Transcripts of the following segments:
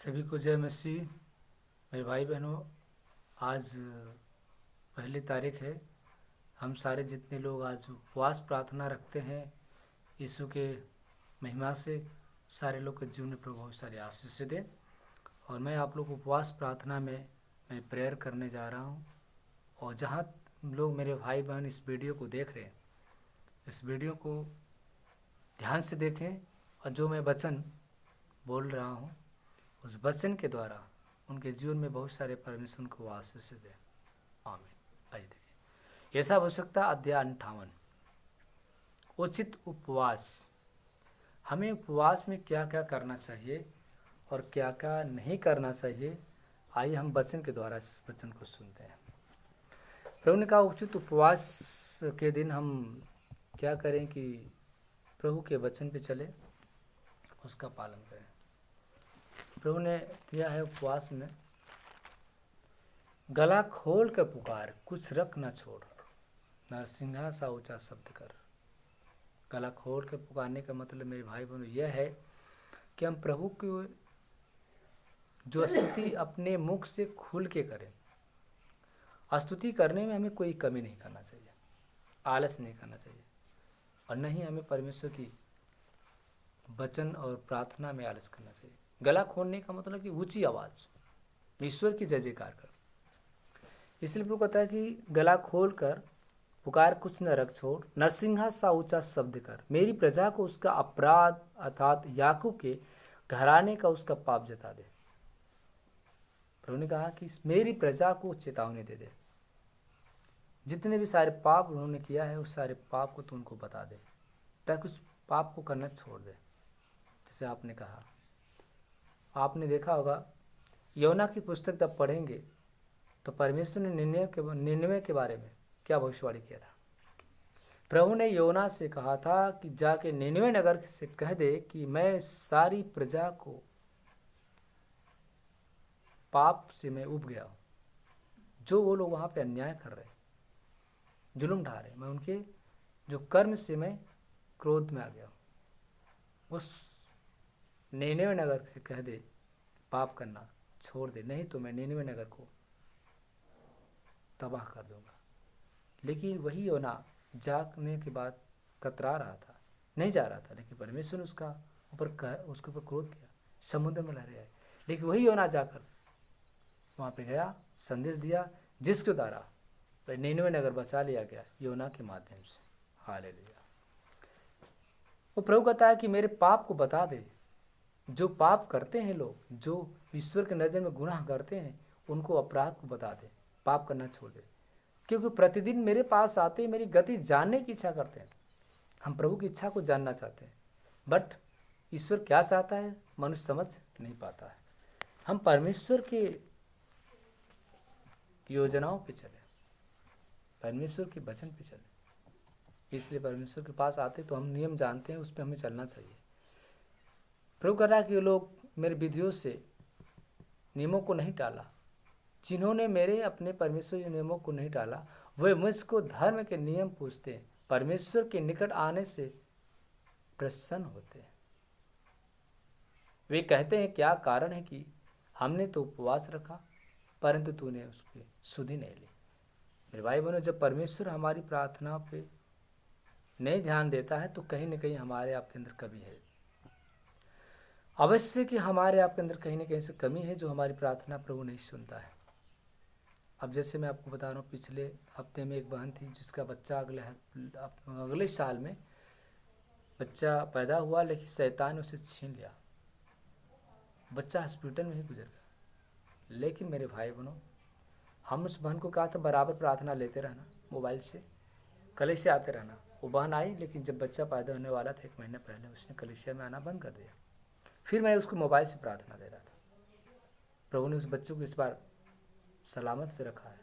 सभी को जय मसीह। मेरे भाई बहनों, आज पहली तारीख है। हम सारे जितने लोग आज उपवास प्रार्थना रखते हैं, यीशु के महिमा से सारे लोग के जीवन में प्रभु बहुत सारी आशीष दे। और मैं आप लोग उपवास प्रार्थना में मैं प्रेयर करने जा रहा हूँ। और जहाँ लोग मेरे भाई बहन इस वीडियो को देख रहे हैं, इस वीडियो को ध्यान से देखें और जो मैं वचन बोल रहा हूँ उस वचन के द्वारा उनके जीवन में बहुत सारे परमेश्वर को आशीष दे। आमीन। आइए देखिए, ऐसा हो सकता अध्याय 58 उचित उपवास। हमें उपवास में क्या क्या करना चाहिए और क्या क्या नहीं करना चाहिए, आइए हम वचन के द्वारा इस वचन को सुनते हैं। प्रभु ने कहा उचित उपवास के दिन हम क्या करें कि प्रभु के वचन पे चले, उसका पालन करें। प्रभु ने दिया है उपवास में, गला खोल कर पुकार, कुछ रख न छोड़, नरसिंहा सा ऊंचा शब्द कर। गला खोल कर पुकारने का मतलब मेरे भाई बहनों यह है कि हम प्रभु की जो स्तुति अपने मुख से खुल के करें। स्तुति करने में हमें कोई कमी नहीं करना चाहिए, आलस नहीं करना चाहिए, और नहीं हमें परमेश्वर की वचन और प्रार्थना में आलस करना चाहिए। गला खोलने का मतलब कि ऊंची आवाज़ ईश्वर की जय जयकार कर। इसलिए प्रभु कहता है कि गला खोल कर पुकार, कुछ न रख छोड़, नरसिंहा सा ऊंचा शब्द कर। मेरी प्रजा को उसका अपराध अर्थात याकूब के घराने का उसका पाप जता दे। प्रभु ने कहा कि मेरी प्रजा को चेतावनी दे दे। जितने भी सारे पाप उन्होंने किया है उस सारे पाप को तू उनको बता दे, ताकि उस पाप को करना छोड़ दे। जैसे आपने कहा, आपने देखा होगा योना की पुस्तक जब पढ़ेंगे तो परमेश्वर ने निन्नवे के बारे में क्या भविष्यवाणी किया था। प्रभु ने योना से कहा था कि जाके निन्नवे नगर से कह दे कि मैं सारी प्रजा को पाप से मैं उब गया हूँ। जो वो लोग वहाँ पे अन्याय कर रहे, जुल्म ढा रहे, मैं उनके जो कर्म से मैं क्रोध में आ गया हूँ। उस निन्नवे नगर से कह दे पाप करना छोड़ दे, नहीं तो मैं निन्नवे नगर को तबाह कर दूंगा। लेकिन वही योना जागने के बाद कतरा रहा था, नहीं जा रहा था, लेकिन परमेश्वर ने उसके ऊपर क्रोध किया, समुद्र में लहरें आई। लेकिन वही योना जाकर वहाँ पे गया, संदेश दिया, जिसके द्वारा निन्नवे नगर बचा लिया गया योना के माध्यम से। हालेलुया। वो प्रभु कहता है कि मेरे पाप को बता दे। जो पाप करते हैं लोग, जो ईश्वर के नज़र में गुनाह करते हैं, उनको अपराध को बता दे, पाप करना छोड़ दे। क्योंकि प्रतिदिन मेरे पास आते मेरी गति जानने की इच्छा करते हैं। हम प्रभु की इच्छा को जानना चाहते हैं, बट ईश्वर क्या चाहता है मनुष्य समझ नहीं पाता है। हम परमेश्वर के योजनाओं पे चले, परमेश्वर के वचन पे चले। इसलिए परमेश्वर के पास आते तो हम नियम जानते हैं, उस पर हमें चलना चाहिए। प्रभु कह रहा है कि लोग मेरे विधियों से नियमों को नहीं टाला, जिन्होंने मेरे अपने परमेश्वर के नियमों को नहीं टाला, वे मुझको धर्म के नियम पूछते हैं, परमेश्वर के निकट आने से प्रसन्न होते हैं। वे कहते हैं क्या कारण है कि हमने तो उपवास रखा परंतु तूने उसकी सुधि नहीं ली। मेरे भाई बहनों, जब परमेश्वर हमारी प्रार्थना पे नहीं ध्यान देता है तो कहीं न कहीं हमारे आपके अंदर कमी है। अवश्य कि हमारे आपके अंदर कहीं न कहीं से कमी है, जो हमारी प्रार्थना प्रभु नहीं सुनता है। अब जैसे मैं आपको बता रहा हूँ, पिछले हफ्ते में एक बहन थी जिसका बच्चा अगले साल में बच्चा पैदा हुआ, लेकिन शैतान ने उसे छीन लिया। बच्चा हॉस्पिटल में ही गुजर गया। लेकिन मेरे भाई बहनों, हम उस बहन को कहा था बराबर प्रार्थना लेते रहना, मोबाइल से कलीसिया आते रहना। वो बहन आई, लेकिन जब बच्चा पैदा होने वाला था 1 महीने पहले, उसने कलीसिया में आना बंद कर दिया। फिर मैं उसको मोबाइल से प्रार्थना दे रहा था। प्रभु ने उस बच्चे को इस बार सलामत से रखा है,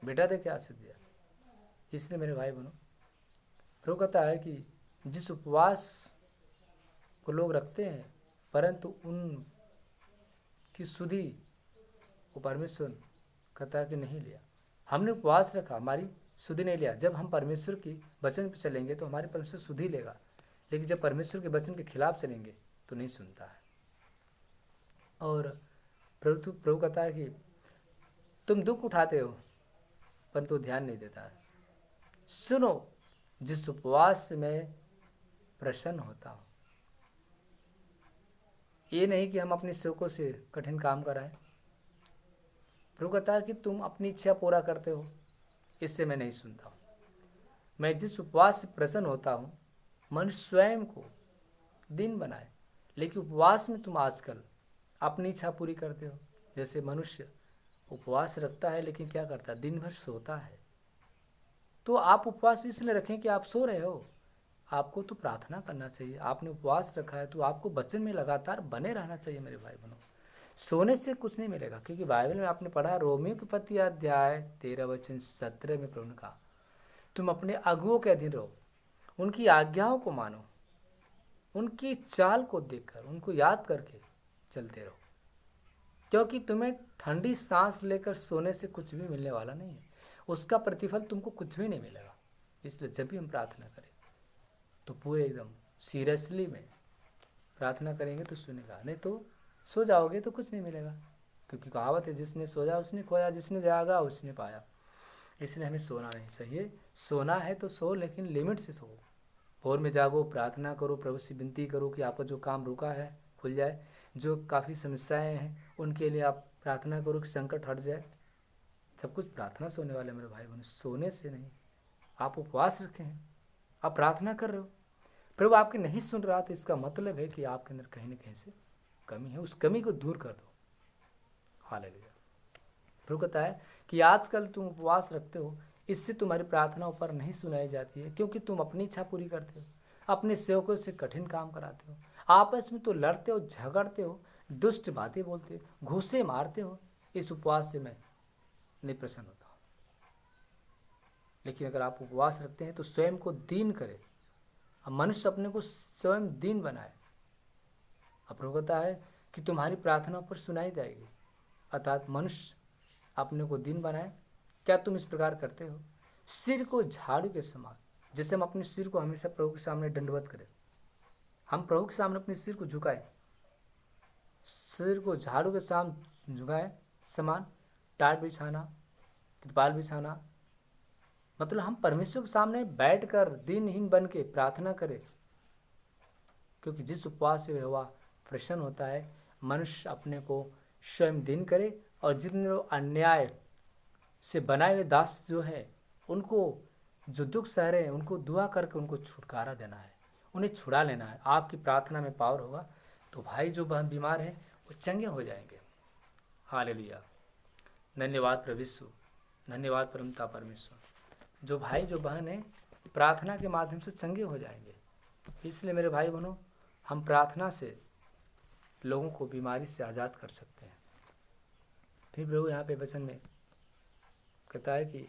बेटा दे के आशीष दिया। इसलिए मेरे भाई बहनों, प्रभु कहता है कि जिस उपवास को लोग रखते हैं परंतु उन की सुधि वो परमेश्वर कहता है कि नहीं लिया। हमने उपवास रखा, हमारी सुधि नहीं लिया। जब हम परमेश्वर की वचन पर चलेंगे तो हमारे परमेश्वर सुधि लेगा, लेकिन जब परमेश्वर के वचन के खिलाफ चलेंगे तो नहीं सुनता है। और प्रभु कहता है कि तुम दुख उठाते हो परंतु ध्यान नहीं देता है। सुनो, जिस उपवास में प्रसन्न होता हूँ। ये नहीं कि हम अपने सेवकों से कठिन काम कराएं। प्रभु कहता है कि तुम अपनी इच्छा पूरा करते हो, इससे मैं नहीं सुनता हूँ। मैं जिस उपवास से प्रसन्न होता हूँ, मनुष्य स्वयं को दिन बनाए, लेकिन उपवास में तुम आजकल अपनी इच्छा पूरी करते हो। जैसे मनुष्य उपवास रखता है लेकिन क्या करता है, दिन भर सोता है। तो आप उपवास इसलिए रखें कि आप सो रहे हो, आपको तो प्रार्थना करना चाहिए। आपने उपवास रखा है तो आपको वचन में लगातार बने रहना चाहिए मेरे भाई बहनों। सोने से कुछ नहीं मिलेगा, क्योंकि बाइबल में आपने पढ़ा, रोमियो के पत्री अध्याय 13 वचन 17 में प्रभु ने कहा, तुम अपने अगुओं के अधीन रहो, उनकी आज्ञाओं को मानो, उनकी चाल को देखकर उनको याद करके चलते रहो, क्योंकि तुम्हें ठंडी सांस लेकर सोने से कुछ भी मिलने वाला नहीं है, उसका प्रतिफल तुमको कुछ भी नहीं मिलेगा। इसलिए जब भी हम प्रार्थना करें तो पूरे एकदम सीरियसली में प्रार्थना करेंगे तो सुनेगा, नहीं तो सो जाओगे तो कुछ नहीं मिलेगा। क्योंकि कहावत है, जिसने सोया उसने खोया, जिसने जागा उसने पाया। इसलिए हमें सोना नहीं चाहिए। सोना है तो सो, लेकिन लिमिट से सो। भोर में जागो, प्रार्थना करो, प्रभु से विनती करो कि आपका जो काम रुका है खुल जाए, जो काफ़ी समस्याएं हैं उनके लिए आप प्रार्थना करो कि संकट हट जाए। सब कुछ प्रार्थना से होने वाले मेरे भाई बहन, सोने से नहीं। आप उपवास रखे हैं, आप प्रार्थना कर रहे हो, प्रभु आपकी नहीं सुन रहा, तो इसका मतलब है कि आपके अंदर कहीं न कहीं से कमी है। उस कमी को दूर कर दो। हालेलुया। प्रभु कहता है कि आजकल तुम उपवास रखते हो, इससे तुम्हारी प्रार्थना ऊपर नहीं सुनाई जाती है, क्योंकि तुम अपनी इच्छा पूरी करते हो, अपने सेवकों से कठिन काम कराते हो, आपस में तो लड़ते हो, झगड़ते हो, दुष्ट बातें बोलते हो, घूसे मारते हो। इस उपवास से मैं नहीं प्रसन्न होता हूँ। लेकिन अगर आप उपवास रखते हैं तो स्वयं को दीन करें। अब मनुष्य अपने को स्वयं दीन बनाए। अब प्रभु कहता है कि तुम्हारी प्रार्थना पर सुनाई जाएगी, अर्थात मनुष्य अपने को दीन बनाए। क्या तुम इस प्रकार करते हो? सिर को झाड़ू के समान, जैसे हम अपने सिर को हमेशा प्रभु के सामने दंडवत करें, हम प्रभु के सामने अपने सिर को झुकाएं, सिर को झाड़ू के सामने झुकाए समान, टाट बिछाना, त्रिपाल बिछाना, मतलब हम परमेश्वर के सामने बैठकर दीनहीन बन के प्रार्थना करें। क्योंकि जिस उपवास से यहोवा प्रसन्न होता है, मनुष्य अपने को स्वयं दीन करे, और जितने लोग अन्याय से बनाए हुए दास जो है, उनको जो दुख सह रहे हैं, उनको दुआ करके उनको छुटकारा देना है, उन्हें छुड़ा लेना है। आपकी प्रार्थना में पावर होगा तो भाई जो बहन बीमार हैं वो चंगे हो जाएंगे। हालेलुया। धन्यवाद प्रभु यीशु, धन्यवाद परमपिता परमेश्वर। जो भाई जो बहन है प्रार्थना के माध्यम से चंगे हो जाएंगे। इसलिए मेरे भाई बहनों, हम प्रार्थना से लोगों को बीमारी से आज़ाद कर सकते हैं। फिर प्रभु यहाँ पे वचन में कहता है कि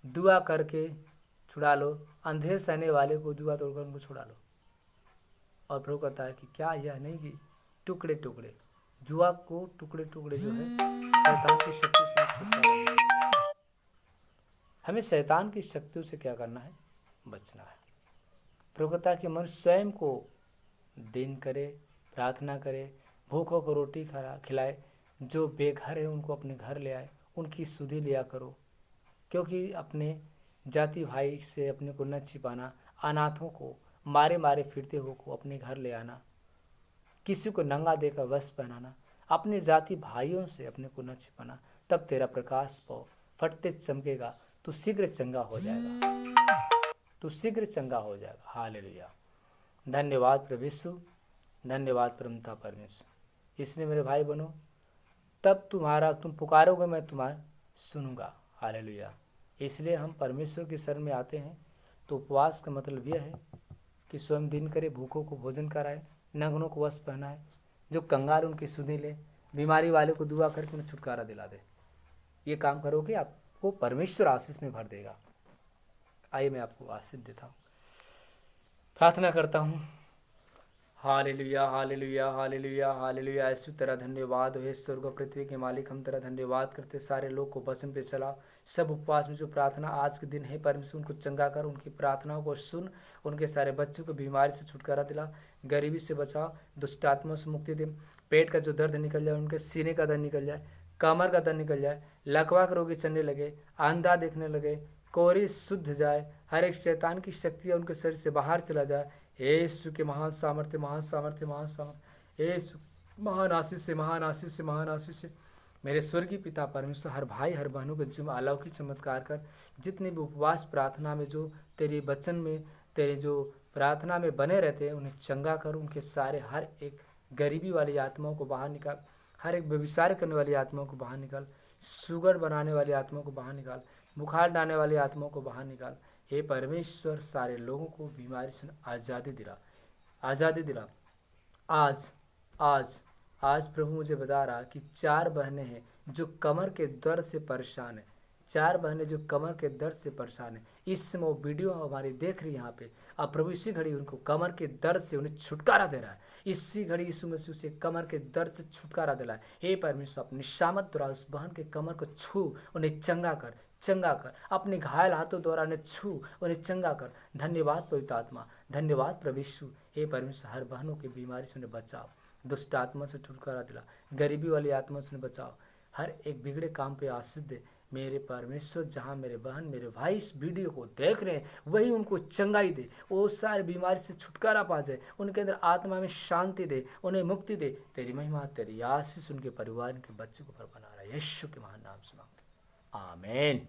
दुआ करके छुड़ा लो, अंधेर सहने वाले को दुआ तोड़कर उनको छुड़ा लो। और प्रभु कहता है कि क्या यह नहीं कि टुकड़े टुकड़े, जुआ को टुकड़े टुकड़े जो है शैतान की शक्ति से छुटकारा देगा। हमें शैतान की शक्तियों से क्या करना है? बचना है। प्रभु कहता है कि मनुष्य स्वयं को दिन करे, प्रार्थना करे, भूखों को रोटी खिलाए, जो बेघर है उनको अपने घर ले आए, उनकी सुधि लिया करो। क्योंकि अपने जाति भाई से अपने को न छिपाना, अनाथों को, मारे मारे फिरते हो को अपने घर ले आना, किसी को नंगा देकर वस्त्र पहनाना, अपने जाति भाइयों से अपने को न छिपाना, तब तेरा प्रकाश पाओ फटते चमकेगा, तो शीघ्र चंगा हो जाएगा, तो शीघ्र चंगा हो जाएगा। हालेलुया। धन्यवाद प्रभु यीशु, धन्यवाद परमपिता परमेश्वर। इसलिए मेरे भाई बहनों, तब तुम पुकारोगे, मैं तुम्हारा सुनूंगा। हालेलुया। इसलिए हम परमेश्वर की शरण में आते हैं। तो उपवास का मतलब यह है कि स्वयं दिन करे, भूखों को भोजन कराए, नग्नों को वस्त्र पहनाए, जो कंगाल उनकी सुधि ले, बीमारी वाले को दुआ करके उन्हें छुटकारा दिला दे। ये काम करोगे, आपको परमेश्वर आशीष में भर देगा। आइए मैं आपको आशीष देता हूँ, प्रार्थना करता हूँ। Hallelujah, hallelujah, hallelujah, hallelujah. ऐसी तेरा धन्यवाद हो, स्वर्ग और पृथ्वी के मालिक, हम तेरा धन्यवाद करते। सारे लोग को वचन पे चला, सब उपवास में जो प्रार्थना आज के दिन है परमेश्वर, उनको चंगा कर, उनकी प्रार्थनाओं को सुन, उनके सारे बच्चों को बीमारी से छुटकारा दिला, गरीबी से बचाओ, दुष्ट आत्माओं से मुक्ति दे। पेट का जो दर्द निकल जाए, उनके सीने का दर्द निकल जाए, कमर का दर्द निकल जाए, लकवा के रोगी चलने लगे, अंधा देखने लगे, कोरी शुद्ध जाए, हर एक शैतान की शक्तियाँ उनके शरीर से बाहर चला जाए। यीशु के महान सामर्थ्य, महान सामर्थ्य, महान सामर्थ्य, यीशु महान आशीष से, महान आशीष से, महान आशीष से मेरे स्वर्गीय पिता परमेश्वर हर भाई हर बहनों के जुम्मे अलौकिक चमत्कार कर। जितने भी उपवास प्रार्थना में जो तेरे वचन में, तेरे जो प्रार्थना में बने रहते हैं, उन्हें चंगा कर। उनके सारे हर एक गरीबी वाली आत्माओं को बाहर निकाल, हर एक व्यभिचार करने वाली आत्माओं को बाहर निकाल, शुगर बनाने वाली आत्माओं को बाहर निकाल, बुखार डालने वाली आत्माओं को बाहर निकाल। हे परमेश्वर, सारे लोगों को बीमारी से आज़ादी दिला, आज़ादी दिला। आज आज आज प्रभु मुझे बता रहा कि 4 बहनें हैं जो कमर के दर्द से परेशान है, 4 बहनें जो कमर के दर्द से परेशान है। इस समय वो वीडियो हमारी देख रही है यहाँ पे। अब प्रभु इसी घड़ी उनको कमर के दर्द से उन्हें छुटकारा दे रहा है। इसी घड़ी यीशु मसीह से कमर के दर्द से छुटकारा दिला है। हे परमेश्वर, अपनी शामत द्वारा उस बहन के कमर को छू, उन्हें चंगा कर, चंगा कर। अपने घायल हाथों द्वारा उन्हें छू, उन्हें चंगा कर। धन्यवाद पवित्र आत्मा, धन्यवाद प्रभु यीशु। हे परमेश्वर, हर बहनों की बीमारी से उन्हें बचाओ, दुष्ट आत्मा से छुटकारा दिला, गरीबी वाली आत्मा से उन्हें बचाओ, हर एक बिगड़े काम पे आशीष दे। मेरे परमेश्वर, जहाँ मेरे बहन मेरे भाई इस वीडियो को देख रहे हैं, वही उनको चंगाई दे, वो सारी बीमारी से छुटकारा पा जाए, उनके अंदर आत्मा में शांति दे, उन्हें मुक्ति दे। तेरी महिमा, तेरी आशीष उनके परिवार के बच्चे को पर बना रहा है। यीशु के महान नाम से मांगते, आमीन।